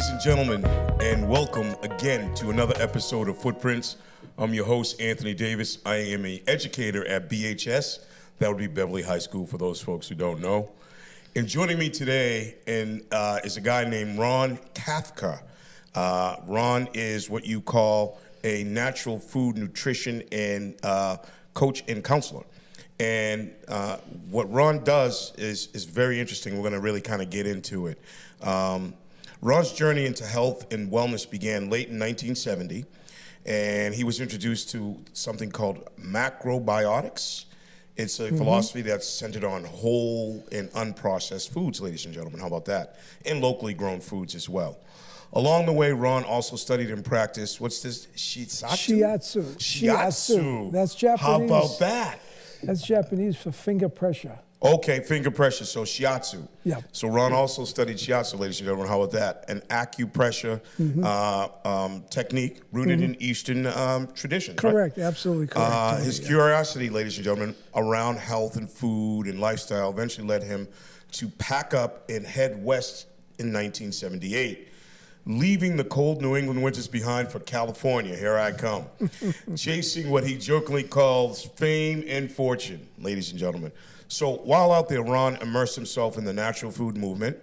ladies and gentlemen, and welcome again to another episode of Footprints. I'm your host, Anthony Davis. I am an educator at BHS. That would be Beverly High School for those folks who don't know. And joining me today is a guy named Ron Kafker. Ron is what you call a natural food nutrition and coach and counselor. And what Ron does is very interesting. We're going to really kind of get into it. Ron's journey into health and wellness began late in 1970, and he was introduced to something called macrobiotics. It's a philosophy that's centered on whole and unprocessed foods, ladies and gentlemen. How about that? And locally grown foods as well. Along the way, Ron also studied and practiced, what's this, Shiatsu. Shiatsu. That's Japanese. How about that? That's Japanese for finger pressure. Okay, finger pressure, so shiatsu. Yeah. So Ron also studied shiatsu, ladies and gentlemen. How about that? An acupressure technique rooted in Eastern traditions. Correct, right? Absolutely correct. His curiosity, ladies and gentlemen, around health and food and lifestyle eventually led him to pack up and head west in 1978. Leaving the cold New England winters behind for California, here I come, chasing what he jokingly calls fame and fortune, ladies and gentlemen. So while out there, Ron immersed himself in the natural food movement.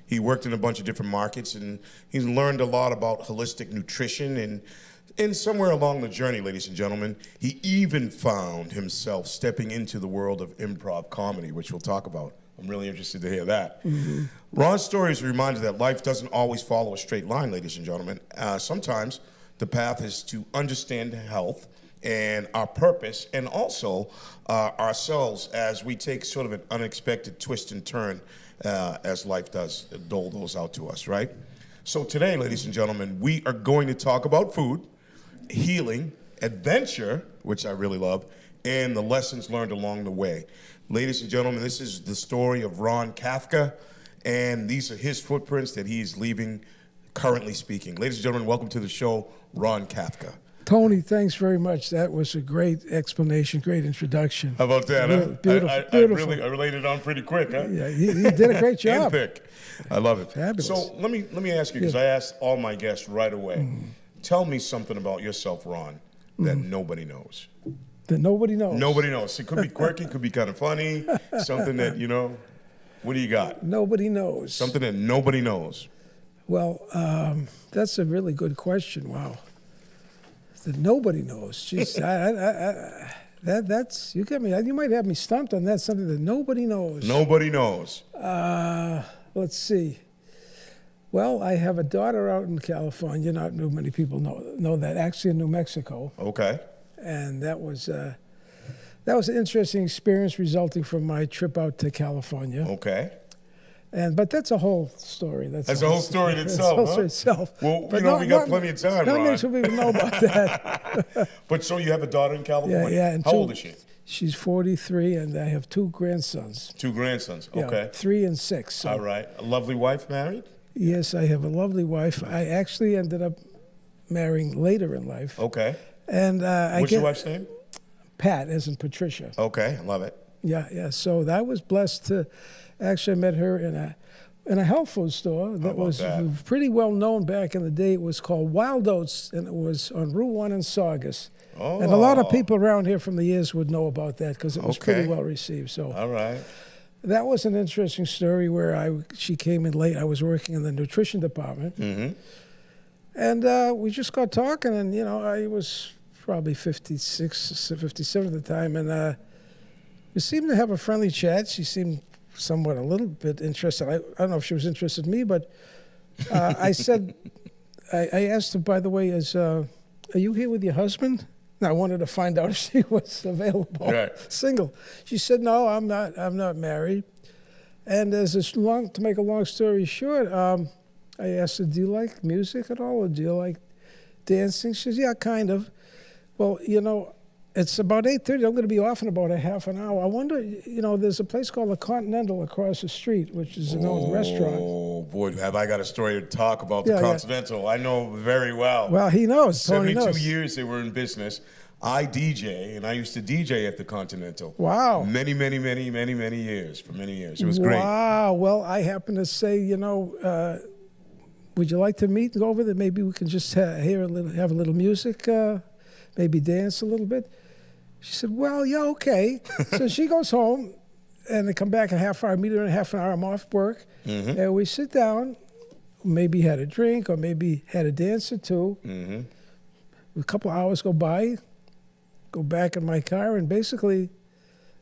He worked in a bunch of different markets, and he's learned a lot about holistic nutrition. And somewhere along the journey, ladies and gentlemen, he even found himself stepping into the world of improv comedy, which we'll talk about. I'm really interested to hear that. Ron's story is a reminder that life doesn't always follow a straight line, ladies and gentlemen. Sometimes the path is to understand health and our purpose, and also ourselves as we take sort of an unexpected twist and turn as life does dole those out to us, right? So today, ladies and gentlemen, we are going to talk about food, healing, adventure, which I really love, and the lessons learned along the way. Ladies and gentlemen, this is the story of Ron Kafker, and these are his footprints that he's leaving currently speaking. Ladies and gentlemen, welcome to the show, Ron Kafker. Tony, thanks very much. That was a great explanation, great introduction. How about that? Beautiful. I related on pretty quick, huh? Yeah, you did a great job. And thick. I love it. Fabulous. So let me ask you, because I asked all my guests right away. Tell me something about yourself, Ron, that nobody knows. That nobody knows. Nobody knows. It could be quirky, could be kind of funny, something that, what do you got? Nobody knows. Something that nobody knows. Well, that's a really good question. Wow. That nobody knows. Jeez, that's you get me. You might have me stumped on that. Something that nobody knows. Nobody knows. Let's see. Well, I have a daughter out in California. Not many people know that. Actually, in New Mexico. Okay. And that was an interesting experience resulting from my trip out to California. Okay. But that's a whole story. That's a whole story in itself, huh? Well, but we got plenty of time, Not Ron. many people know about that. But so you have a daughter in California? Yeah. And How old is she? She's 43, and I have two grandsons. Two grandsons, okay. Yeah, 3 and 6. So. All right. A lovely wife, married? Yes, I have a lovely wife. I actually ended up marrying later in life. Okay. And What's your wife's name? Pat, as in Patricia. Okay, I love it. Yeah. So I was blessed to actually met her in a health food store that was pretty well known back in the day. It was called Wild Oats, and it was on Route 1 in Saugus. Oh. And a lot of people around here from the years would know about that because it was pretty well received. So all right. That was an interesting story where she came in late. I was working in the nutrition department. And we just got talking, and, I was probably 56, 57 at the time, and we seemed to have a friendly chat. She seemed somewhat a little bit interested. I don't know if she was interested in me, but I said, I asked her, by the way, are you here with your husband? And I wanted to find out if she was available, single. She said, no, I'm not married. And to make a long story short, I asked her, do you like music at all, or do you like dancing? She says, yeah, kind of. Well, it's about 8:30. I'm going to be off in about a half an hour. I wonder, there's a place called the Continental across the street, which is a known restaurant. Oh, boy, have I got a story to talk about the Continental. Yeah. I know very well. Well, he knows. 72 years they were in business. I DJ, and I used to DJ at the Continental. Wow. Many years, for many years. It was great. Wow. Well, I happen to say, would you like to meet and go over there? Maybe we can just have a little music, maybe dance a little bit. She said, well, yeah, okay. So she goes home, and they come back in a half hour, meet her in a half an hour. I'm off work, and we sit down, maybe had a drink or maybe had a dance or two. A couple hours go by, go back in my car, and basically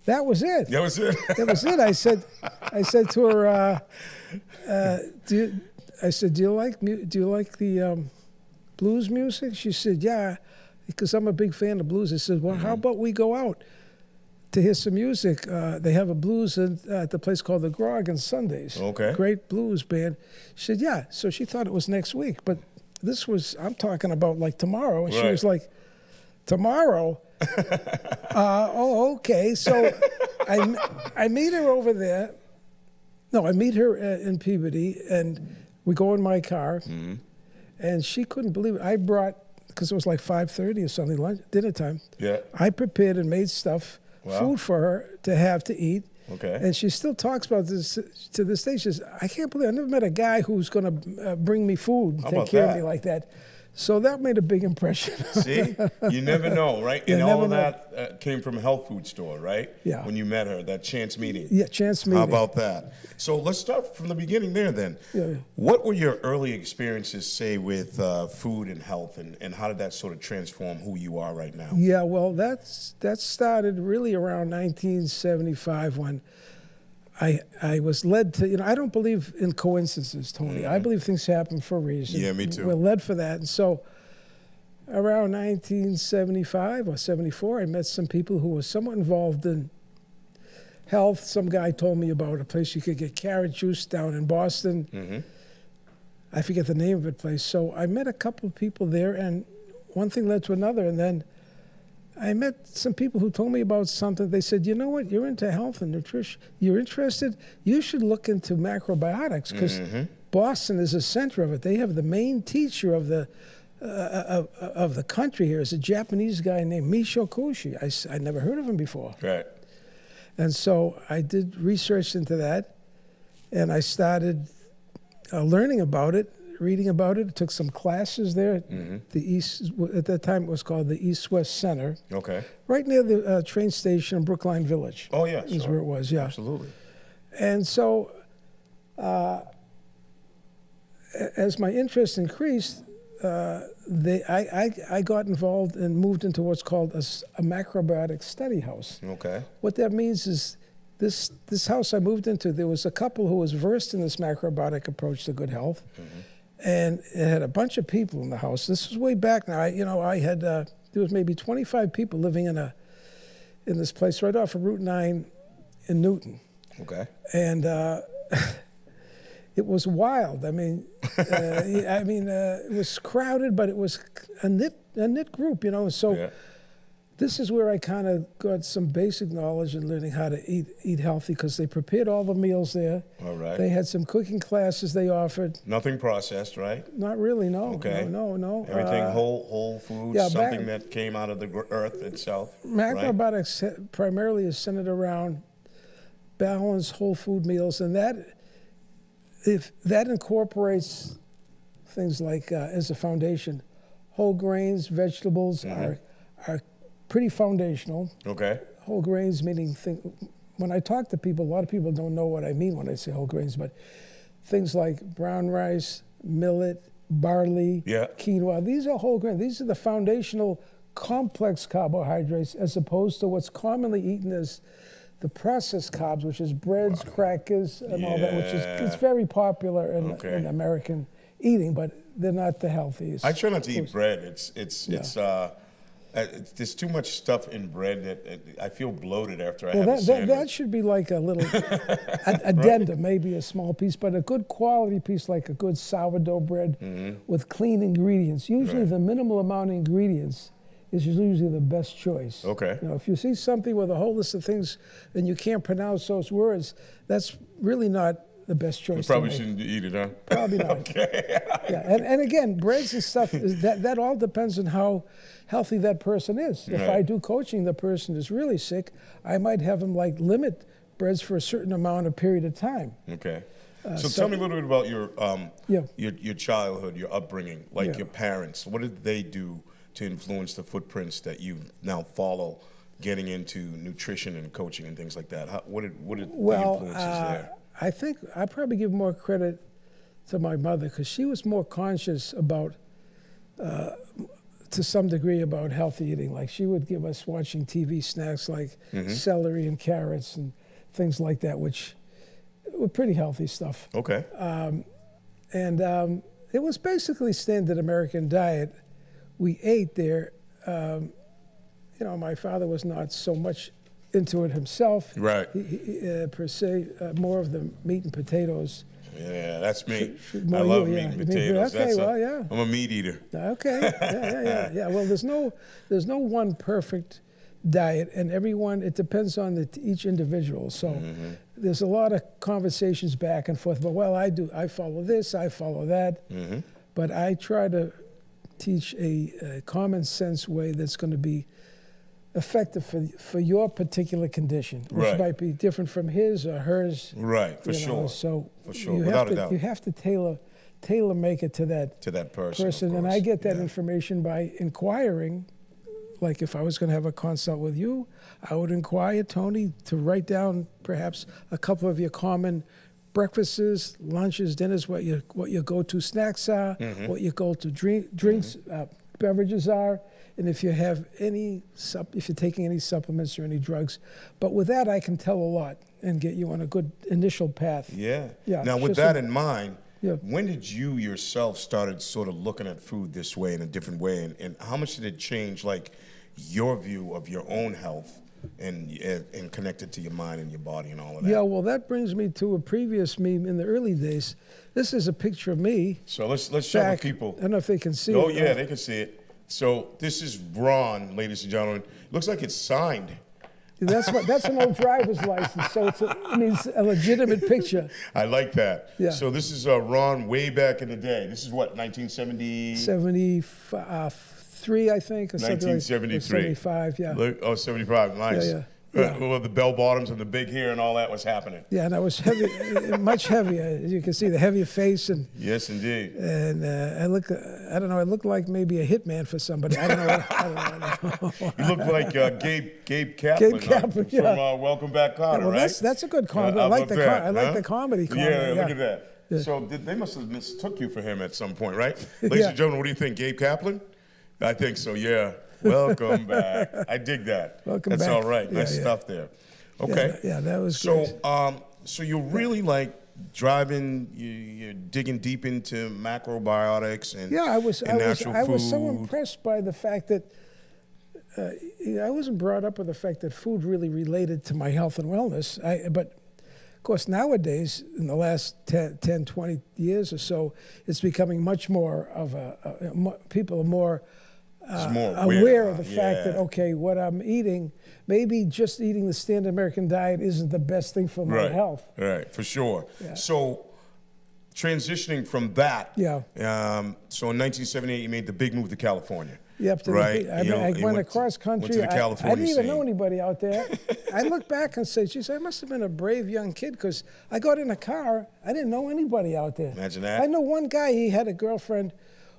that was it. That was it? That was it. I said to her, do you like the blues music? She said, yeah, because I'm a big fan of blues. I said, well, how about we go out to hear some music? They have a blues at the place called the Grog on Sundays. Okay. Great blues band. She said, yeah. So she thought it was next week, but this was, I'm talking about like tomorrow. And she was like, tomorrow? Oh, okay. So I meet her over there. No, I meet her in Peabody, and we go in my car, and she couldn't believe it. I brought, because it was like 5:30 or something, dinner time. Yeah. I prepared and made stuff, food for her to have to eat. Okay. And she still talks about this to this day. She says, I can't believe I never met a guy who's going to bring me food and take care of me like that. So that made a big impression. See? You never know, right? And all of that came from a health food store, right? Yeah. When you met her, that chance meeting. Yeah, chance meeting. How about that? So let's start from the beginning there then. Yeah. What were your early experiences, say, with food and health, and how did that sort of transform who you are right now? Yeah, well, that started really around 1975 when I was led to, I don't believe in coincidences, Tony. I believe things happen for a reason. Yeah, me too. We're led for that. And so around 1975 or 74, I met some people who were somewhat involved in health. Some guy told me about a place you could get carrot juice down in Boston. I forget the name of the place. So I met a couple of people there, and one thing led to another. And then I met some people who told me about something. They said, you know what, you're into health and nutrition. You're interested? You should look into macrobiotics, because Boston is the center of it. They have the main teacher of the country here is a Japanese guy named Michio Kushi. I never heard of him before. Right. And so I did research into that, and I started learning about it, reading about it. Took some classes there at the East. At that time, it was called the East-West Center. Okay. Right near the train station in Brookline Village. Oh yeah, is where it was. Yeah, absolutely. And so, as my interest increased, I got involved and moved into what's called a macrobiotic study house. Okay. What that means is this house I moved into, there was a couple who was versed in this macrobiotic approach to good health. And it had a bunch of people in the house. This was way back now. I had there was maybe 25 people living in this place right off of Route 9 in Newton. Okay. And it was wild. I mean, it was crowded, but it was a knit group, So yeah. This is where I kind of got some basic knowledge in learning how to eat healthy, because they prepared all the meals there. All right. They had some cooking classes they offered. Nothing processed, right? Not really, no. Okay. No. Everything whole foods, something that came out of the earth itself. Macrobiotics primarily is centered around balanced whole food meals, and that incorporates things like as a foundation, whole grains, vegetables are pretty foundational. Okay. Whole grains meaning when I talk to people, a lot of people don't know what I mean when I say whole grains, but things like brown rice, millet, barley, quinoa, these are whole grains. These are the foundational complex carbohydrates, as opposed to what's commonly eaten as the processed carbs, which is breads, crackers, and all that, which is it's very popular in American eating, but they're not the healthiest. I try not to eat bread. There's too much stuff in bread that I feel bloated after I have a sandwich. That should be like a little addendum, maybe a small piece, but a good quality piece, like a good sourdough bread with clean ingredients. Usually the minimal amount of ingredients is usually the best choice. Okay. If you see something with a whole list of things and you can't pronounce those words, that's really not the best choice. You probably shouldn't eat it, huh? Probably not. Okay. Yeah, and again, breads and stuff, that all depends on how healthy that person is. If I do coaching, the person is really sick, I might have them limit breads for a certain amount of period of time. Okay. So tell me a little bit about your Yeah. your childhood, your upbringing, like Yeah. your parents. What did they do to influence the footprints that you now follow, getting into nutrition and coaching and things like that? What did the influences there? I think I probably give more credit to my mother because she was more conscious about, to some degree, about healthy eating. Like she would give us watching TV snacks like celery and carrots and things like that, which were pretty healthy stuff. Okay. And it was basically standard American diet. We ate there. My father was not so much into it himself. Right. He, per se, more of the meat and potatoes. Yeah, that's me. More I love you, meat yeah. and potatoes. Okay, well, yeah. I'm a meat eater. Okay. Yeah. Well, there's no one perfect diet, and it depends on each individual. So there's a lot of conversations back and forth. But I follow this, I follow that. But I try to teach a common sense way that's going to be effective for your particular condition, which Right. might be different from his or hers. Right, for you know. sure. So For sure, you without have a to, doubt. You have to tailor make it to that person. of and course. I get that Yeah. information by inquiring. Like if I was going to have a consult with you, I would inquire, Tony, to write down perhaps a couple of your common breakfasts, lunches, dinners, what your go-to snacks are, what your go-to drinks, beverages are, and if you have if you're taking any supplements or any drugs. But with that, I can tell a lot and get you on a good initial path. Yeah. Yeah, Now, it's with just that a- in mind, Yeah. when did you yourself started sort of looking at food this way in a different way, and how much did it change, like, your view of your own health and connect it to your mind and your body and all of that? Yeah, well, that brings me to a previous meme in the early days. This is a picture of me. So let's show the Back, people. I don't know if they can see Oh it. yeah, they can see it. So this is Ron, ladies and gentlemen. Looks like it's signed. That's an old driver's license, so it means a legitimate picture. I like that. Yeah. So this is Ron way back in the day. This is what, 1970? 73, I think, or something like 1973. 75, yeah. Look, 75, nice. Yeah. Well, the bell bottoms and the big hair and all that was happening. Yeah, and I was heavy, much heavier. As you can see, the heavier face, and Yes, indeed. I look like maybe a hitman for somebody. I don't know. You look like Gabe Kaplan, Kaplan, from yeah. Welcome Back, Kotter, Well, right? that's a good comedy. How I like about the that, I like huh? the comedy. Yeah, look at that. Yeah. So they must have mistook you for him at some point, right? Ladies and gentlemen, what do you think, Gabe Kaplan? I think so, yeah. Welcome back. I dig that. Welcome That's back. all right. Yeah, Nice yeah. stuff there. Okay. Yeah, that was So, great. so you're really like driving, you're digging deep into macrobiotics and Yeah, I was natural so food. impressed by the fact that I wasn't brought up with the fact that food really related to my health and wellness. But of course, nowadays, in the last 10, 20 years or so, it's becoming much more of people are more It's more aware of the fact yeah. that, okay, what I'm eating, maybe just eating the standard American diet isn't the best thing for my health. Right, for sure. Yeah. So, transitioning from that, Yeah. So in 1978, you made the big move to California. Yep, right. I went across country. Went to the I California didn't even scene. know anybody out there. I look back and say, geez, I must have been a brave young kid because I got in a car. I didn't know anybody out there. Imagine that. I know one guy, he had a girlfriend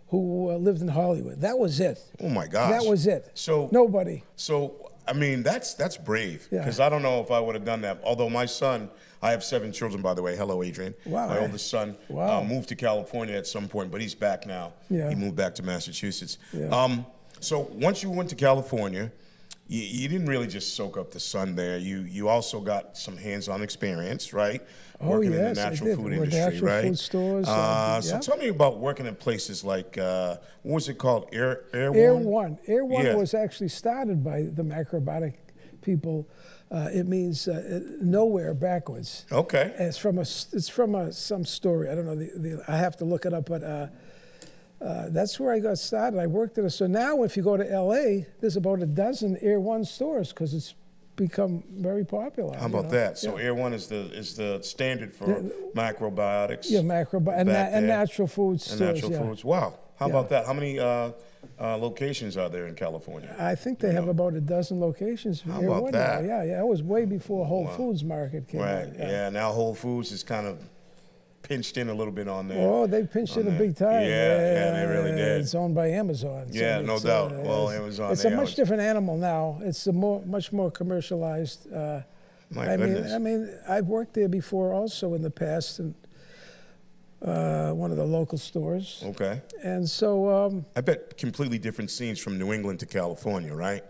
who lived in Hollywood. That was it. Oh my gosh. That was it. So nobody. So I mean, that's brave. Yeah. Because I don't know if I would have done that. Although my son, I have 7 children, by the way. Hello, Adrian. Wow. My oldest son Wow. moved to California at some point, but he's back now. Yeah. He moved back to Massachusetts. Yeah. So once you went to California, you didn't really just soak up the sun there. You also got some hands-on experience, right? Oh, working in yes, the I natural did. food With industry, natural right? food stores, So yeah. tell me about working in places like, what was it called? Air Air One? One. Air One Yeah. was actually started by the macrobiotic people. It means nowhere backwards. Okay. And it's from some story. I don't know. I have to look it up, but that's where I got started. I worked at so now if you go to L.A., there's about a dozen Air One stores because it's become very popular. How about that? So Air One is the standard for macrobiotics. Yeah, macrobiotic and back there. natural food And stores. natural yeah. foods. Wow. How Yeah. about that? How many locations are there in California? I think they have about a dozen locations. How Air about One that? now. Yeah. That was way before Whole Foods Market came Right. out. Yeah. Now Whole Foods is kind of pinched in a little bit on there. Oh, they pinched in a big time. Yeah, they really did. It's owned by Amazon. So Yeah, no doubt. Well, Amazon. It's a much different animal now. It's much more commercialized. My goodness. I mean, I've worked there before also in the past, in one of the local stores. Okay. And so, I bet completely different scenes from New England to California, right?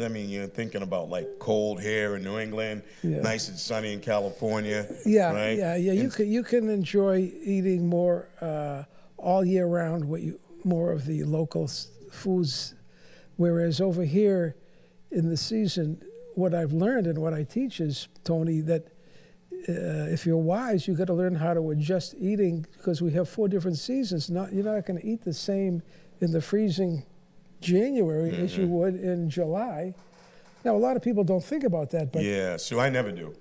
I mean, you're thinking about like cold here in New England, nice and sunny in California. yeah, right? yeah. You can enjoy eating more all year round. More of the local foods, whereas over here in the season, what I've learned and what I teach is, Tony, that if you're wise, you got to learn how to adjust eating, because we have 4 different seasons. You're not going to eat the same in the freezing January as you would in July. Now, a lot of people don't think about that, but Yeah, so I never do.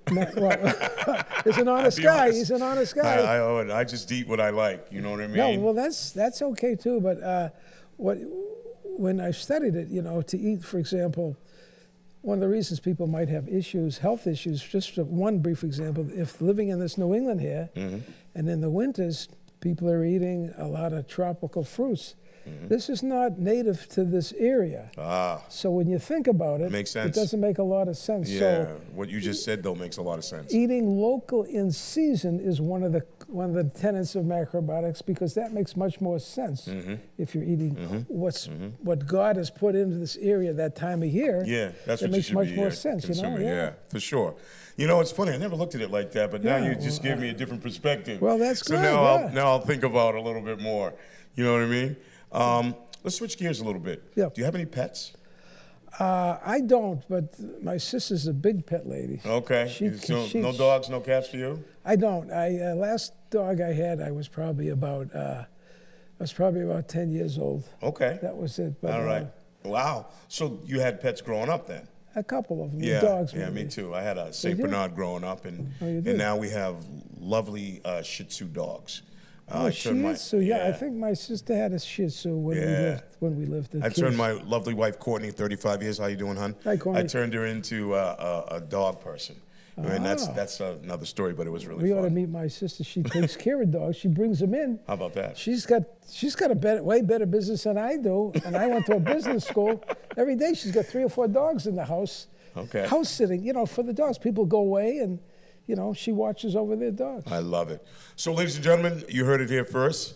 he's an honest guy. honest. He's an honest guy. I just eat what I like. You know what I mean? No, well, that's okay too. But when I studied it, to eat, for example, one of the reasons people might have issues, health issues, just one brief example, if living in this New England here, and in the winters, people are eating a lot of tropical fruits. This is not native to this area. So when you think about it, Makes sense. it doesn't make a lot of sense. Yeah, So what you just said though makes a lot of sense. eating local in season is one of the tenets of macrobiotics, because that makes much more sense if you're eating what God has put into this area that time of year. Yeah, that's it what makes you should much be more sense. consuming. Yeah. Yeah, for sure. It's funny. I never looked at it like that, but now Yeah, you just gave me a different perspective. Well, that's so good, now yeah. I'll think about it a little bit more. You know what I mean? Let's switch gears a little bit. Yeah. Do you have any pets? I don't, but my sister's a big pet lady. Okay. No dogs, no cats for you? I don't. Last dog I had, I was probably about 10 years old. Okay. That was it. But, All right. Wow. So you had pets growing up then? A couple of them. Yeah. Dogs. Yeah, maybe. me too. I had a Saint did? Bernard growing up, and you did? and now we have lovely Shih Tzu dogs. Shih Tzu. Yeah, I think my sister had a Shih Tzu when we lived at I Kids. turned my lovely wife, Courtney, 35 years. How you doing, hon? Hi, Courtney. I turned her into a dog person. And that's another story, but it was really We fun. ought to meet my sister. She takes care of dogs. She brings them in. How about that? She's got way better business than I do. And I went to a business school. Every day she's got 3 or 4 dogs in the house. Okay. House sitting, for the dogs. People go away and, she watches over their dogs. I love it. So, ladies and gentlemen, you heard it here first.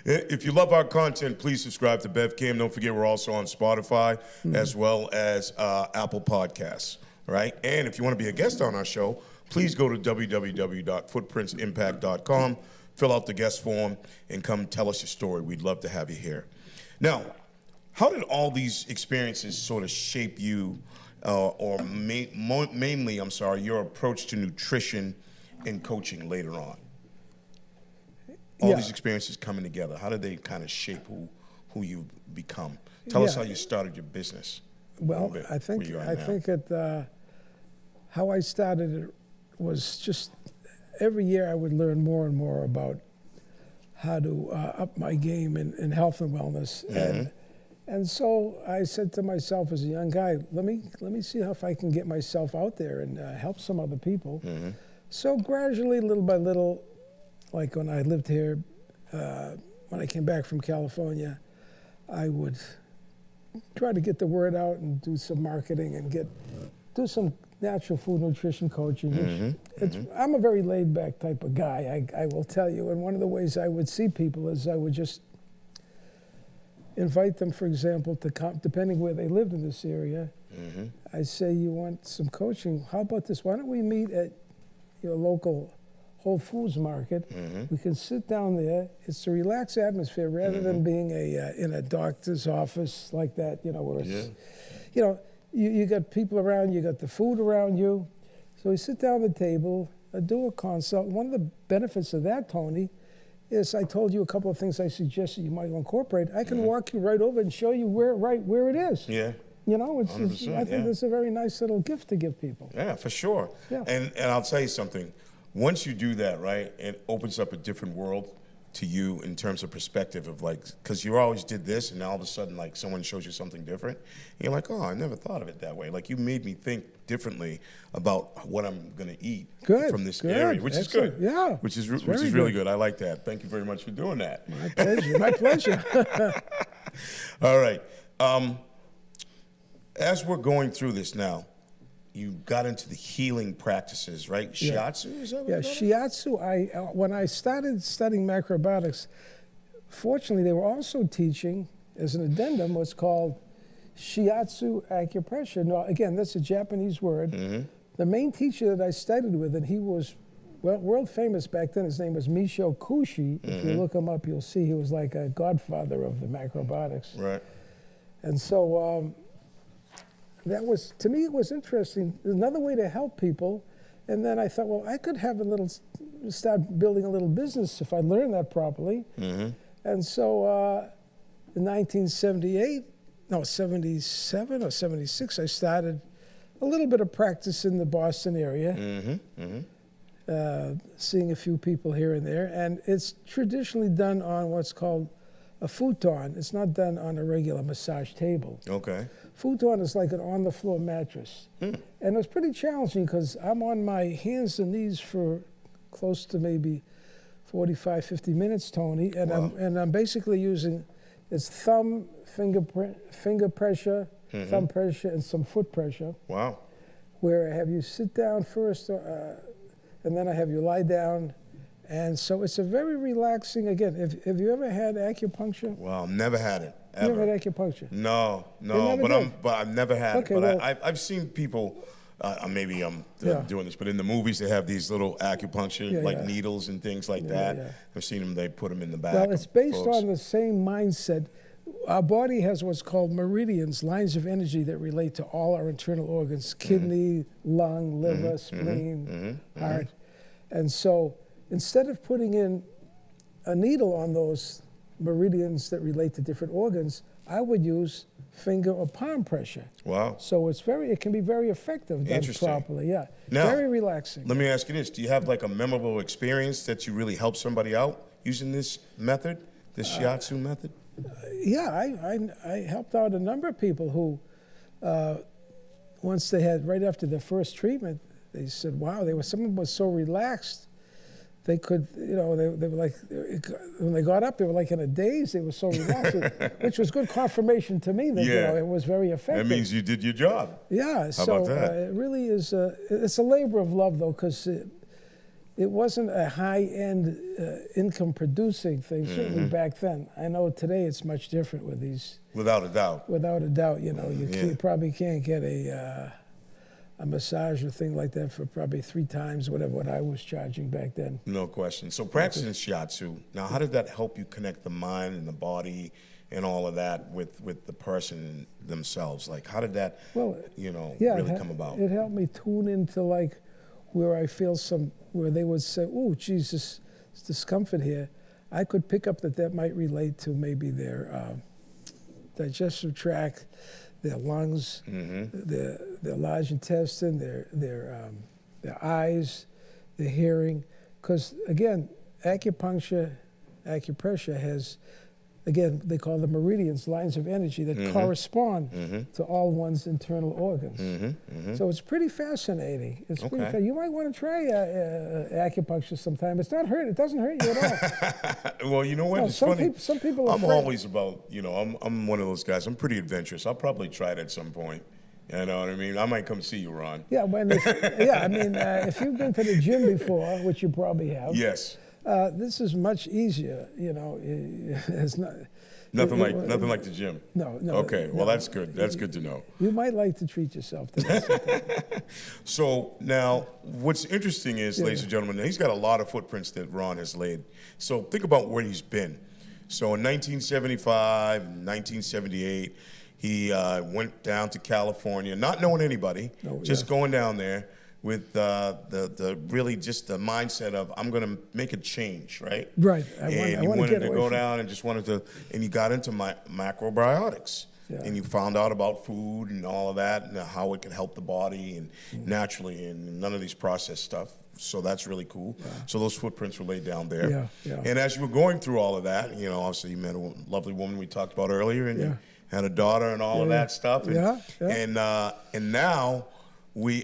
If you love our content, please subscribe to BevCam. Don't forget we're also on Spotify as well as Apple Podcasts. Right? And if you want to be a guest on our show, please go to www.footprintsimpact.com, fill out the guest form, and come tell us your story. We'd love to have you here. Now, how did all these experiences sort of shape you, mainly, your approach to nutrition and coaching later on? All these experiences coming together, how did they kind of shape who you've become? Tell us how you started your business. Well, I think how I started it was just every year I would learn more and more about how to up my game in health and wellness. And so I said to myself as a young guy, let me see if I can get myself out there and help some other people. So gradually, little by little, like when I lived here, when I came back from California, I would try to get the word out and do some marketing and do some natural food nutrition coaching. I'm a very laid-back type of guy, I will tell you. And one of the ways I would see people is I would just invite them, for example, to come, depending where they lived in this area. I say, you want some coaching? How about this? Why don't we meet at your local Whole Foods market? We can sit down there. It's a relaxed atmosphere rather than being in a doctor's office like that, where it's, you got people around, you got the food around you. So we sit down at the table, do a consult. One of the benefits of that, Tony, is I told you a couple of things I suggested you might incorporate. I can walk you right over and show you where it is. Yeah. I think it's a very nice little gift to give people. Yeah, for sure. Yeah. And I'll tell you something. Once you do that, right, it opens up a different world to you in terms of perspective of like, because you always did this, and now all of a sudden, like, someone shows you something different, and you're like, oh, I never thought of it that way. Like, you made me think differently about what I'm going to eat from this area, which Excellent. is good. Yeah, which is really good. I like that. Thank you very much for doing that. My pleasure. My pleasure. All right. As we're going through this now, you got into the healing practices, right? Shiatsu, is that what Shiatsu. When I started studying macrobiotics, fortunately, they were also teaching, as an addendum, what's called Shiatsu acupressure. Now, again, that's a Japanese word. Mm-hmm. The main teacher that I studied with, and he was world famous back then, his name was Michio Kushi. If you look him up, you'll see he was like a godfather of the macrobiotics. Right. And so that was, to me, it was interesting. Another way to help people. And then I thought, well, I could have start building a little business if I learned that properly. Mm-hmm. And so in 77 or 76, I started a little bit of practice in the Boston area, seeing a few people here and there. And it's traditionally done on what's called a futon. It's not done on a regular massage table. Okay. Futon is like an on-the-floor mattress. And it was pretty challenging because I'm on my hands and knees for close to maybe 45, 50 minutes, Tony, and Wow. I'm basically using its thumb, finger pressure, thumb pressure, and some foot pressure, Wow. where I have you sit down first, and then I have you lie down. And so it's a very relaxing, again, have you ever had acupuncture? Well, never had it. Ever. You ever had acupuncture? No, never but I've never had Okay, it. But well- I've seen people. Maybe I'm Yeah. doing this, but in the movies they have these little acupuncture Yeah. needles and things like that. Yeah. I've seen them. They put them in the back. Well, it's of based folks. on the same mindset. Our body has what's called meridians, lines of energy that relate to all our internal organs: kidney, lung, liver, spleen, heart. And so instead of putting in a needle on those meridians that relate to different organs, I would use finger or palm pressure. Wow. So it can be very effective done Interesting. properly. Yeah, Now, very relaxing. Let me ask you this: do you have like a memorable experience that you really helped somebody out using this method, this shiatsu method? Yeah, I helped out a number of people who, once they had, right after their first treatment, they said, wow, someone was so relaxed, they could, they were like, when they got up, they were like in a daze, they were so relaxed, which was good confirmation to me that, Yeah. it was very effective. That means you did your job. Yeah, so about that? it really is, it's a labor of love, though, because it wasn't a high-end income-producing thing, certainly back then. I know today it's much different with these. Without a doubt. Without a doubt, you Yeah. probably can't get a massage or thing like that for probably 3 times what I was charging back then. No question. So practicing shiatsu, now how did that help you connect the mind and the body and all of that with the person themselves? Like how did that, really come about? It helped me tune into like where I feel where they would say, oh, Jesus, it's discomfort here. I could pick up that might relate to maybe their digestive tract, their lungs, their large intestine, their eyes, their hearing. Because again, acupressure has, again, they call them meridians, lines of energy that correspond to all one's internal organs. So it's pretty fascinating. It's pretty Okay. You might want to try acupuncture sometime. It doesn't hurt you at all. Well, you know what? No, It's funny. some people are I'm afraid. always about, I'm one of those guys. I'm pretty adventurous. I'll probably try it at some point. You know what I mean? I might come see you, Ron. Yeah, if you've been to the gym before, which you probably have, Yes. this is much easier. It's not Nothing like the gym. No. Okay, well no. that's good. That's good to know. You might like to treat yourself to that. So now, what's interesting is, ladies and gentlemen, he's got a lot of footprints that Ron has laid. So think about where he's been. So in 1975, 1978, he went down to California, not knowing anybody, just going down there with the really just the mindset of I'm going to make a change, right? Right. And you wanted to go down and just wanted to, and you got into macrobiotics. Yeah. and you found out about food and all of that, and how it can help the body and naturally, and none of these processed stuff. So that's really cool. Yeah. So those footprints were laid down there. Yeah, yeah. And as you were going through all of that, you know, obviously you met a lovely woman we talked about earlier, and you had a daughter and all of that stuff. And, and now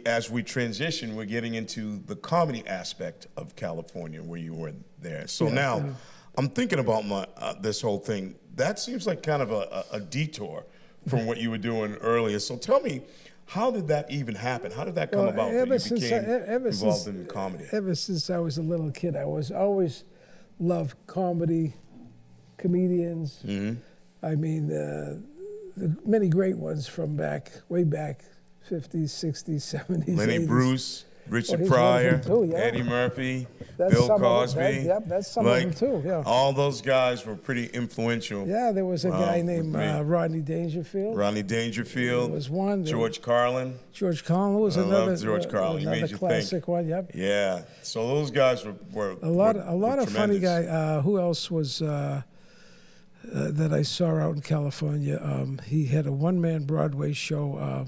as we transition, we're getting into the comedy aspect of California where you were there. So now I'm thinking about this whole thing. That seems like kind of a detour from what you were doing earlier. So tell me, how did that even happen? How did that come about that you became involved in comedy? Ever since I was a little kid, I was always loved comedy, comedians. I mean, the many great ones from way back, 50s, 60s, 70s, Lenny 80s. Bruce, Richard he's Pryor, one of them too, Eddie Murphy, That's Bill some of Cosby. them. That's some of them too, yeah. All those guys were pretty influential. Yeah, there was a guy named me. Rodney Dangerfield. Rodney Dangerfield. There was one. George Carlin. George Carlin was I another. love George Carlin. He Another made you classic think. one. Yep. Yeah. So those guys were A lot of funny tremendous. guy. Who else was that I saw out in California? He had a one-man Broadway show.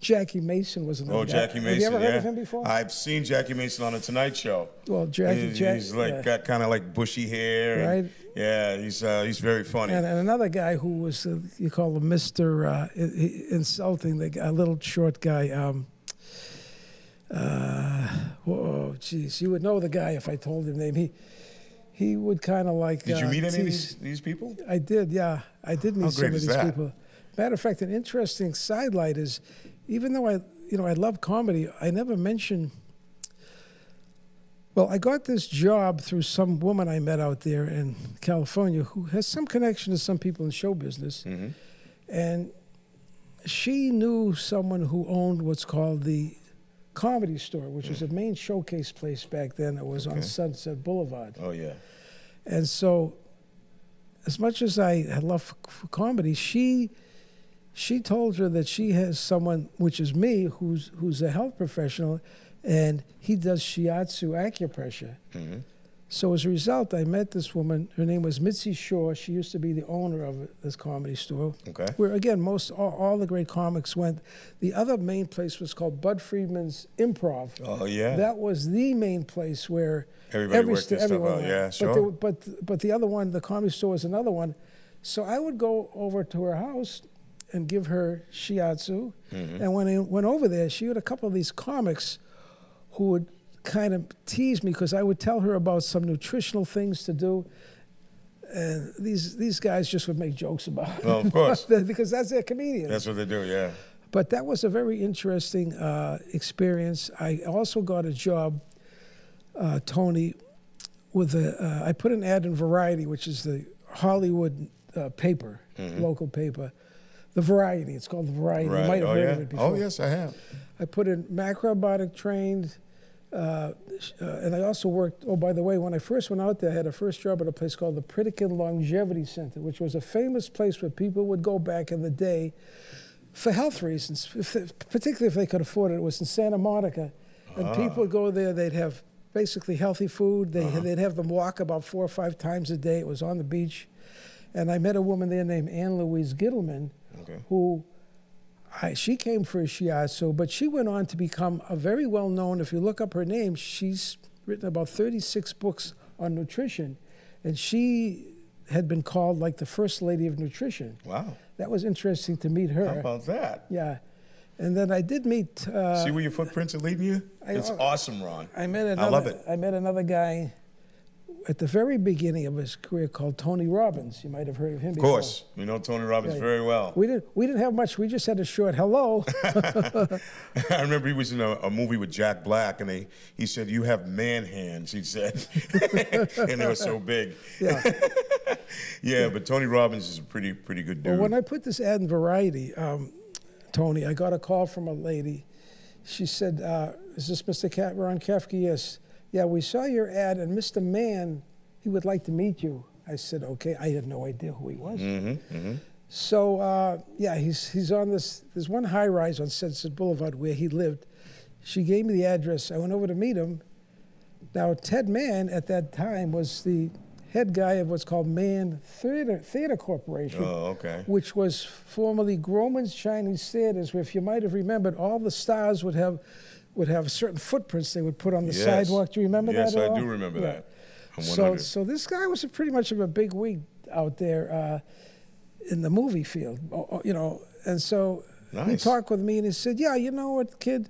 Jackie Mason was another guy. Jackie Mason. Have you ever heard yeah. of him before? I've seen Jackie Mason on the Tonight Show. Well, He's like got kind of like bushy hair. And, Right. yeah, he's very funny. And another guy who was you call him Mr. Insulting, a little short guy. Whoa, geez, you would know the guy if I told him name. He would kind of like. Did you meet any of tease. these people? I did, yeah. I did meet How some great of is these that? people. Matter of fact, an interesting sidelight is, even though I love comedy, I never mention. Well, I got this job through some woman I met out there in California who has some connection to some people in show business, and she knew someone who owned what's called the Comedy Store, which was a main showcase place back then. It was on Sunset Boulevard. Oh yeah. And so, as much as I had love for comedy, she told her that she has someone, which is me, who's a health professional, and he does shiatsu acupressure. So as a result, I met this woman. Her name was Mitzi Shaw. She used to be the owner of this Comedy Store. Okay. Where, again, all the great comics went. The other main place was called Bud Friedman's Improv. Oh yeah. That was the main place where Everybody worked this stuff everyone out. went. Yeah, sure. But the other one, the Comedy Store, was another one. So I would go over to her house and give her shiatsu. And when I went over there, she had a couple of these comics who would kind of tease me because I would tell her about some nutritional things to do. And these guys just would make jokes about it. Well, of course. Because that's their comedians. That's what they do. Yeah. But that was a very interesting experience. I also got a job, Tony, with I put an ad in Variety, which is the Hollywood paper, local paper. The Variety, it's called The Variety. Right. You might have Oh heard yeah. of it before. Oh yes, I have. I put in macrobiotic trained, and I also worked, oh, by the way, when I first went out there, I had a first job at a place called the Pritikin Longevity Center, which was a famous place where people would go back in the day for health reasons, particularly if they could afford it. It was in Santa Monica. And people would go there, they'd have basically healthy food. They'd have them walk about 4 or 5 times a day. It was on the beach. And I met a woman there named Ann Louise Gittleman, who she came for a shiatsu, but she went on to become a very well-known, if you look up her name, she's written about 36 books on nutrition, and she had been called like the first lady of nutrition. Wow. That was interesting to meet her. How about that? Yeah. And then I did meet... See where your footprints are leading you? It's awesome, Ron. I met love it. I met another guy at the very beginning of his career called Tony Robbins. You might have heard of him before. Of course. We know Tony Robbins very well. We didn't have much. We just had a short hello. I remember he was in a movie with Jack Black, and he said, "You have man hands," he said. And they were so big. Yeah. Yeah, but Tony Robbins is a pretty good dude. Well, when I put this ad in Variety, Tony, I got a call from a lady. She said, is this Mr. Ron Kafker? Yes. Yeah, we saw your ad, and Mr. Mann, he would like to meet you. I said, okay. I had no idea who he was. So, yeah, he's on there's one high-rise on Sunset Boulevard where he lived. She gave me the address. I went over to meet him. Now, Ted Mann, at that time, was the head guy of what's called Mann Theater Corporation, Oh, okay. which was formerly Grauman's Chinese Theaters, where, if you might have remembered, all the stars would have certain footprints they would put on the Yes. sidewalk. Do you remember that Yes, at all? I do remember Yeah. that. I'm So, 100. so this guy was pretty much of a big wig out there in the movie field, you know. And so he Nice. talked with me, and he said, "Yeah, you know what, kid?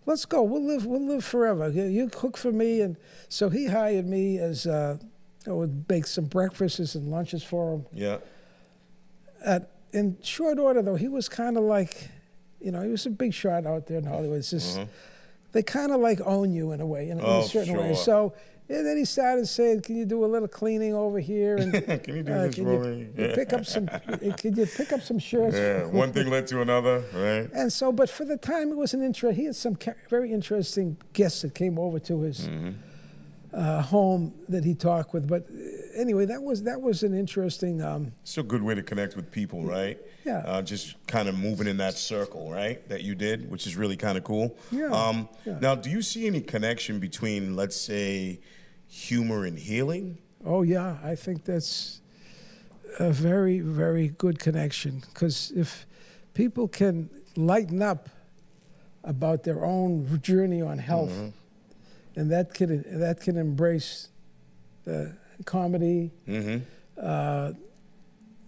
Let's go. We'll live forever. You cook for me." And so he hired me as I would bake some breakfasts and lunches for him. Yeah. In short order, though, he was kind of like, you know, he was a big shot out there in Hollywood. It's just they kind of like own you in a way, in a certain way. sure. So. And then he started saying, "Can you do a little cleaning over here? And Can you do this for me? you pick up some? Could you pick up some shirts?" Yeah. One thing led to another, right? And so, but for the time, it was an interest. He had some very interesting guests that came over to his home that he talked with. But anyway, that was an interesting. It's a good way to connect with people, right? Yeah. Just kind of moving in that circle, right? That you did, which is really kind of cool. Yeah. Now, do you see any connection between, let's say, humor and healing? Oh yeah, I think that's a very, very good connection, because if people can lighten up about their own journey on health, and that can embrace comedy,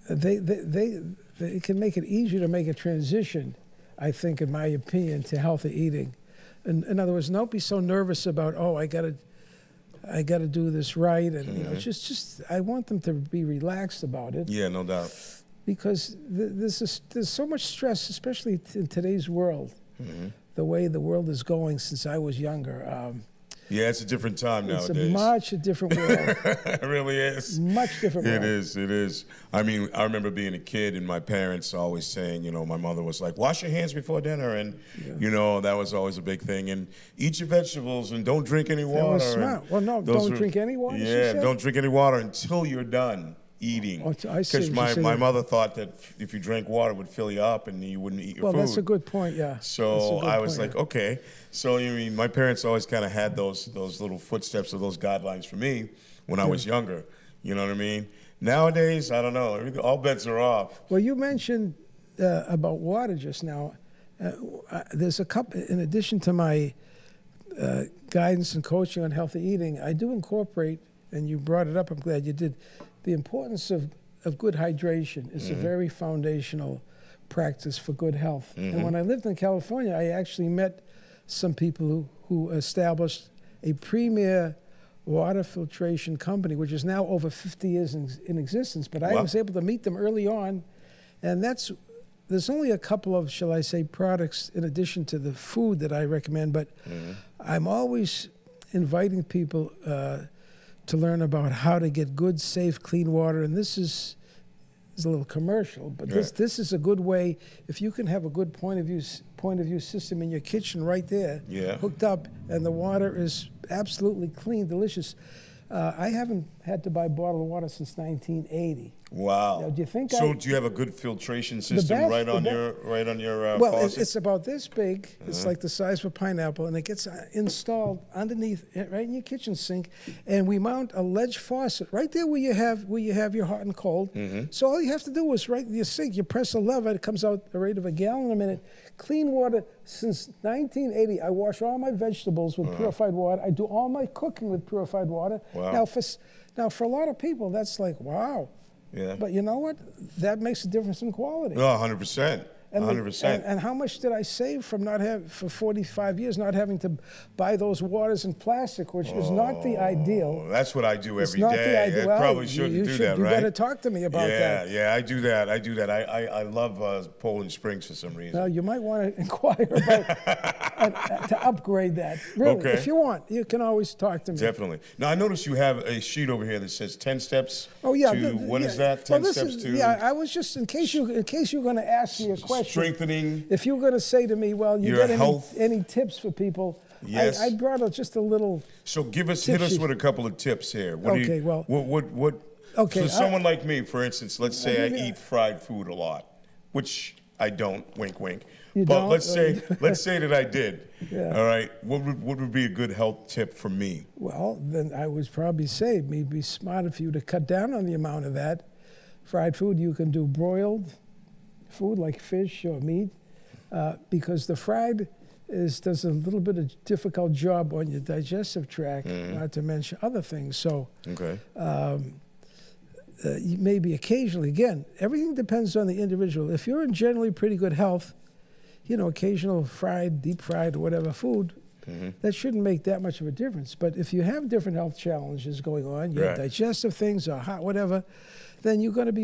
they can make it easier to make a transition, I think, in my opinion, to healthy eating. In other words, don't be so nervous about, oh, I got to do this right, and you know, just I want them to be relaxed about it. Yeah, no doubt. Because there's so much stress, especially in today's world, the way the world is going since I was younger. Yeah, it's a different time It's nowadays. a much different world. It really is. Much different world. It is. I mean, I remember being a kid and my parents always saying, you know, my mother was like, wash your hands before dinner. And, you know, that was always a big thing. And eat your vegetables and don't drink any water. That was smart. Well, no, don't drink any water, she Yeah, said? don't drink any water until you're done eating. Oh, I see Because what you're my saying. mother thought that if you drank water, it would fill you up and you wouldn't eat your food. Well, that's a good point, yeah. That's a So good I was point, like, okay. So you mean my parents always kind of had those little footsteps or those guidelines for me when I was younger. You know what I mean? Nowadays, I don't know. All bets are off. Well, you mentioned about water just now. There's a couple, in addition to my guidance and coaching on healthy eating, I do incorporate, and you brought it up, I'm glad you did, the importance of good hydration is a very foundational practice for good health. And when I lived in California, I actually met some people who established a premier water filtration company, which is now over 50 years in existence. But I Wow. was able to meet them early on, and there's only a couple of, shall I say, products in addition to the food that I recommend, but I'm always inviting people to learn about how to get good, safe, clean water. And this is a little commercial, but this is a good way. If you can have a good point of view system in your kitchen right there, hooked up, and the water is absolutely clean, delicious. I haven't had to buy bottled water since 1980. Wow. Now, do you think so do you have a good filtration system best- right on the your Well, faucet? it's about this big. It's like the size of a pineapple, and it gets installed underneath, right in your kitchen sink. And we mount a ledge faucet right there where you have your hot and cold. So all you have to do is right in your sink. You press a lever, it comes out the rate of a gallon a minute. Clean water since 1980. I wash all my vegetables with purified water. I do all my cooking with purified water. Wow. Now for a lot of people, that's like wow. Yeah. But you know what? That makes a difference in quality. No, 100%. 100%. And how much did I save from for 45 years not having to buy those waters in plastic, which is not the ideal. That's what I do It's every not day. the ideal. I Well, probably shouldn't you do should, that, you right? better talk to me about that. Yeah, I do that. I love Poland Springs for some reason. Well, you might want to inquire about to upgrade that. Really, Okay. if you want, you can always talk to me. Definitely. Now, I noticed you have a sheet over here that says 10 steps Oh yeah. to, what is that? 10 Well, this steps is, to yeah. I was just in case you're going to ask me a question. strengthening. If you were going to say to me, well, you Your got health. any tips for people? Yes. I brought just a little. So hit us sheet. with a couple of tips here. What do Okay, you, well- what Okay, for someone like me, for instance, let's say I Yeah. eat fried food a lot, which I don't, wink, wink. You But don't? let's say that I did. Yeah. All right. What would be a good health tip for me? Well, then I would probably say it may be smarter for you to cut down on the amount of that. Fried food, you can do broiled food like fish or meat, because the fried does a little bit of difficult job on your digestive tract, not to mention other things. So Okay. maybe occasionally, again, everything depends on the individual. If you're in generally pretty good health, occasional fried, deep fried, or whatever food, that shouldn't make that much of a difference. But if you have different health challenges going on, you have Right. digestive things or hot, whatever, then you got to be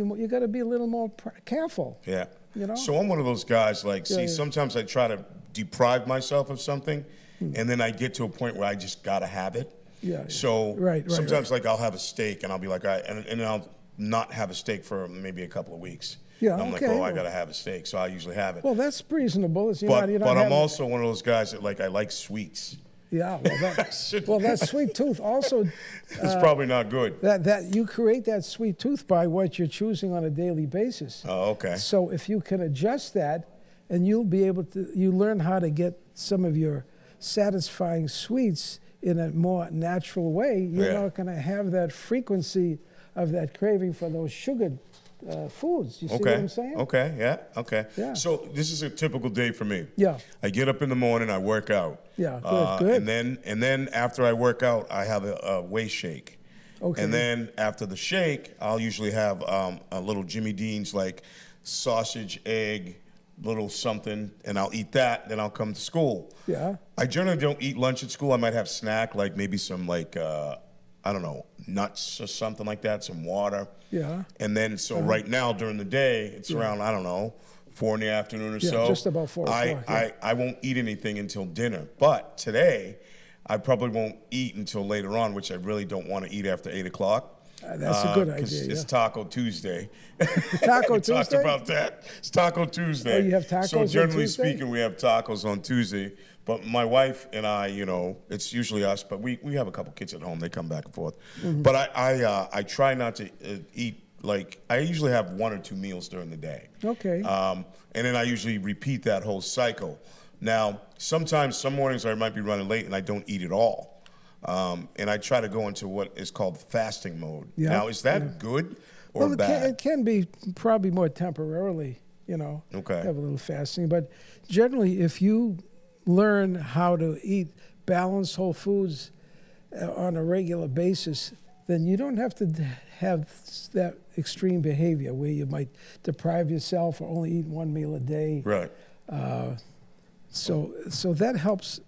a little more careful. Yeah. You know? So I'm one of those guys, like, Yeah, see, yeah. sometimes I try to deprive myself of something, and then I get to a point where I just got to have it. Yeah. So Right, sometimes, like, I'll have a steak, and I'll be like, all right, and I'll not have a steak for maybe a couple of weeks. Yeah, I'm okay. like, oh, I got to have a steak, so I usually have it. Well, that's reasonable. It's, but you're not I'm having- also one of those guys that, like, I like sweets. Yeah, well, that sweet tooth also, It's probably not good. that you create that sweet tooth by what you're choosing on a daily basis. Oh, okay. So if you can adjust that, and you'll be able to, you learn how to get some of your satisfying sweets in a more natural way, you're Yeah. not going to have that frequency of that craving for those sugared foods. You see what I'm saying? Okay. Yeah. Okay. Yeah. So this is a typical day for me. Yeah. I get up in the morning. I work out. Yeah, good. And then after I work out, I have a whey shake. Okay. And then after the shake, I'll usually have a little Jimmy Dean's, like sausage, egg, little something, and I'll eat that. Then I'll come to school. Yeah. I generally don't eat lunch at school. I might have snack, like maybe some I don't know, nuts or something like that, some water. Yeah. And then, so right now during the day, it's around, I don't know, 4 in the afternoon or Yeah, so. just about 4 o'clock, yeah. I won't eat anything until dinner. But today, I probably won't eat until later on, which I really don't want to eat after 8 o'clock. That's a good 'cause idea, It's yeah. Taco Tuesday. Taco We talked Tuesday? about that. It's Taco Tuesday. Oh, you have tacos So on generally Tuesday? speaking, we have tacos on Tuesday. But my wife and I, it's usually us. But we have a couple kids at home. They come back and forth. Mm-hmm. But I try not to eat, like, I usually have 1 or 2 meals during the day. Okay. And then I usually repeat that whole cycle. Now, sometimes, some mornings I might be running late and I don't eat at all. And I try to go into what is called fasting mode. Yeah, Now, is that good or Well, bad? it can be probably more temporarily, Okay. have a little fasting. But generally, if you learn how to eat balanced whole foods on a regular basis, then you don't have to have that extreme behavior where you might deprive yourself or only eat 1 meal a day. Right. So that helps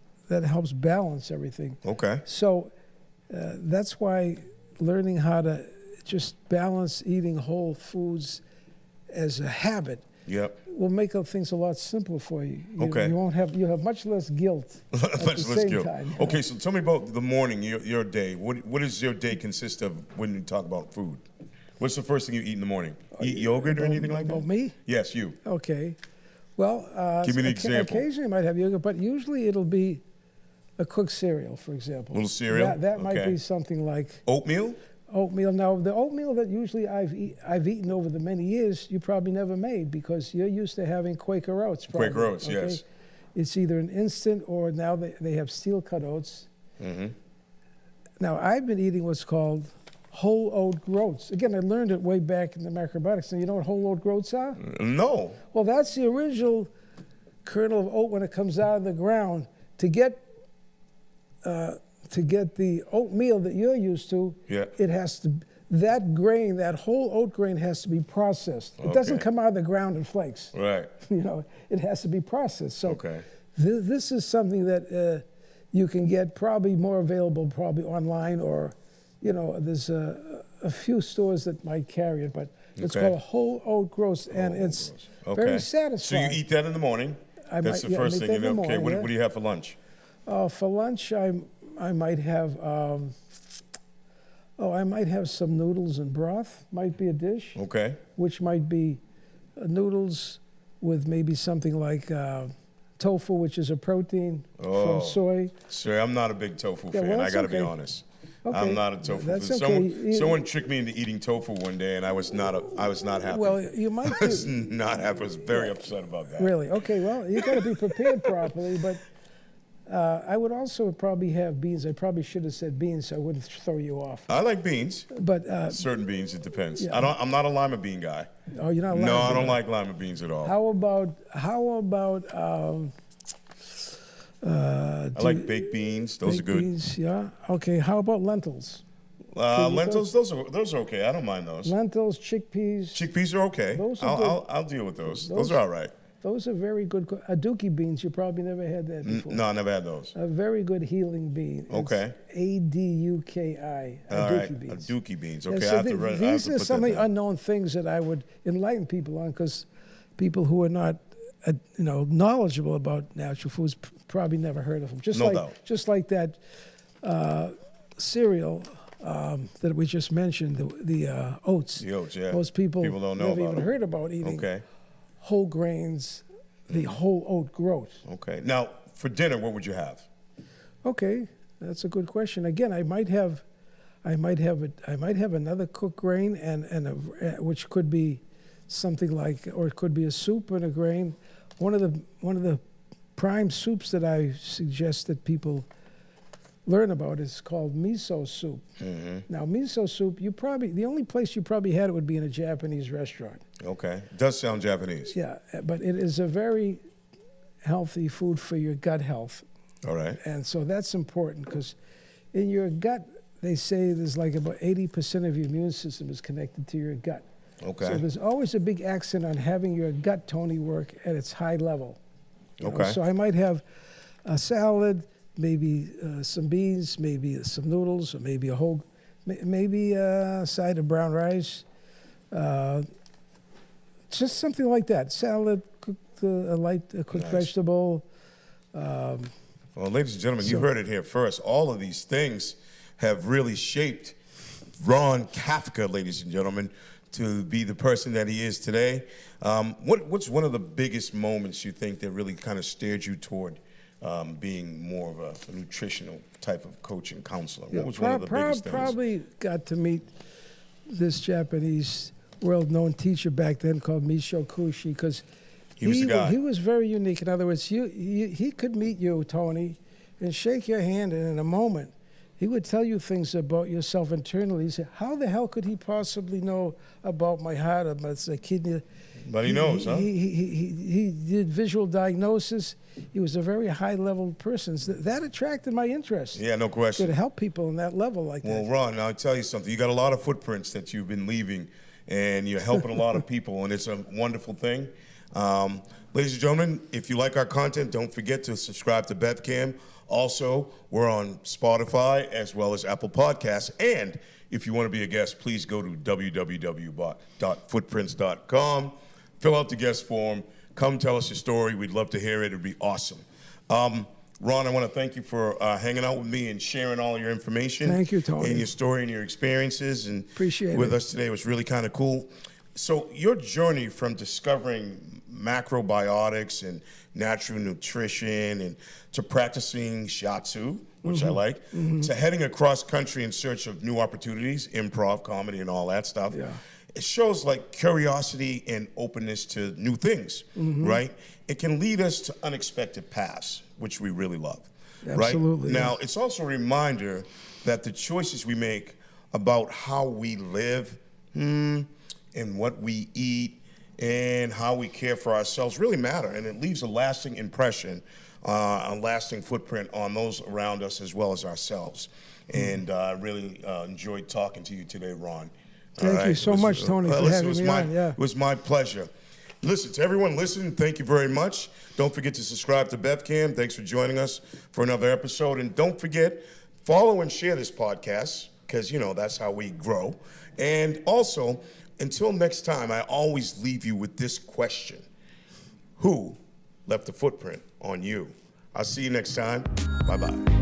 balance everything. Okay. So that's why learning how to just balance eating whole foods as a habit Yep. will make things a lot simpler for you. Okay. You'll have much less guilt at Much the less same guilt. time. Okay, so tell me about the morning, your day. What does your day consist of when you talk about food? What's the first thing you eat in the morning? Eat yogurt or anything like that? About me? Yes, you. Okay. Well, Give me an example. Occasionally I might have yogurt, but usually it'll be a cooked cereal, for example. Little cereal? That might Okay. be something like Oatmeal? oatmeal. Now, the oatmeal that usually I've eaten over the many years, you probably never made because you're used to having Quaker oats. Probably, Quaker oats, yes. It's either an instant or now they have steel cut oats. Mm-hmm. Now, I've been eating what's called whole oat groats. Again, I learned it way back in the macrobiotics. And you know what whole oat groats are? No. Well, that's the original kernel of oat when it comes out of the ground. To get the oatmeal that you're used to, Yeah. it has to, that grain, that whole oat grain has to be processed. It doesn't Okay. come out of the ground in flakes. Right. It has to be processed. So Okay. this is something that you can get probably more available probably online or, there's a few stores that might carry it, but it's Okay. called whole oat groats, and it's Okay. very So satisfying. you eat that in the morning? I That's might- the yeah, first I thing eat you that in know. the Okay, morning, what do you have for lunch? For lunch, I might have I might have some noodles and broth. Might be a dish, Okay. which might be noodles with maybe something like tofu, which is a protein Oh. from soy. Sir, I'm not a big tofu Yeah, fan. well, I it's got to be okay. honest. Okay. I'm not a tofu That's food. okay. Someone tricked me into eating tofu one day, and I was not happy. Well, you might I was not happy. I was very upset about that. Really? Okay, well, you got to be prepared properly, but I would also probably have beans. I probably should have said beans so I wouldn't throw you off. I like beans. But Certain beans, it depends. Yeah. I'm not a lima bean guy. oh, you're not. No, allowed I to. don't like lima beans at all. How about I like baked beans. Those are baked good. beans? Yeah. Okay. How about lentils? Lentils, those are okay. I don't mind those. Lentils, chickpeas. Chickpeas are okay. Those are I'll deal with those. Those are all right. Those are very good. Aduki beans. You probably never had that before. No, I never had those. A very good healing bean. Okay. It's Aduki. All right. beans. Aduki beans. Yeah, Okay, so I have to put these are that some of the down. unknown things that I would enlighten people on, because people who are not, knowledgeable about natural foods probably never heard of them. No doubt. Just like that cereal that we just mentioned, the oats. The oats, yeah. Most people don't know never about even them. heard about eating Okay. whole grains, the whole oat growth. Okay. Now, for dinner, what would you have? Okay, that's a good question. Again, I might have another cooked grain which could be something like, or it could be a soup and a grain. One of the prime soups that I suggest that people learn about is called miso soup. Mm-hmm. Now, miso soup, the only place you probably had it would be in a Japanese restaurant. Okay. Does sound Japanese. Yeah, but it is a very healthy food for your gut health. All right. And so that's important, because in your gut, they say there's like about 80% of your immune system is connected to your gut. Okay. So there's always a big accent on having your gut, Tony, work at its high level. You know? Okay. So I might have a salad, maybe some beans, maybe some noodles, or maybe maybe a side of brown rice. Just something like that. Salad, cooked, a light cooked Nice. vegetable. Well, ladies and gentlemen, you heard it here first. All of these things have really shaped Ron Kafker, ladies and gentlemen, to be the person that he is today. What's one of the biggest moments you think that really kind of steered you toward being more of a nutritional type of coach and counselor? What was one of the biggest things? Probably got to meet this Japanese world-known teacher back then called Michio Kushi, because He was the guy. He was very unique. In other words, he could meet you, Tony, and shake your hand, and in a moment, he would tell you things about yourself internally. He said, how the hell could he possibly know about my heart, about the kidney? But he knows, huh? He did visual diagnosis. He was a very high-level person. So that attracted my interest. Yeah, no question. To help people on that level like Well, that. Ron, I'll tell you something. You got a lot of footprints that you've been leaving, and you're helping a lot of people, and it's a wonderful thing. Ladies and gentlemen, if you like our content, don't forget to subscribe to BevCam. Also, we're on Spotify as well as Apple Podcasts. And if you want to be a guest, please go to www.footprints.com. Fill out the guest form. Come tell us your story. We'd love to hear it. It'd be awesome. Ron, I want to thank you for hanging out with me and sharing all your information. Thank you, Tony. And your story and your experiences. And Appreciate with it. us today was really kind of cool. So your journey from discovering macrobiotics and natural nutrition and to practicing shiatsu, which I like, to heading across country in search of new opportunities, improv, comedy, and all that stuff. Yeah. It shows like curiosity and openness to new things, right? It can lead us to unexpected paths, which we really love, Absolutely, right? yeah. Now, it's also a reminder that the choices we make about how we live and what we eat and how we care for ourselves really matter, and it leaves a lasting impression, a lasting footprint on those around us as well as ourselves. And I really enjoyed talking to you today, Ron. Thank you so much, Tony, for having me on. Yeah. It was my pleasure. Listen, to everyone listening, thank you very much. Don't forget to subscribe to BevCam. Thanks for joining us for another episode. And don't forget, follow and share this podcast, because, that's how we grow. And also, until next time, I always leave you with this question. Who left a footprint on you? I'll see you next time. Bye-bye.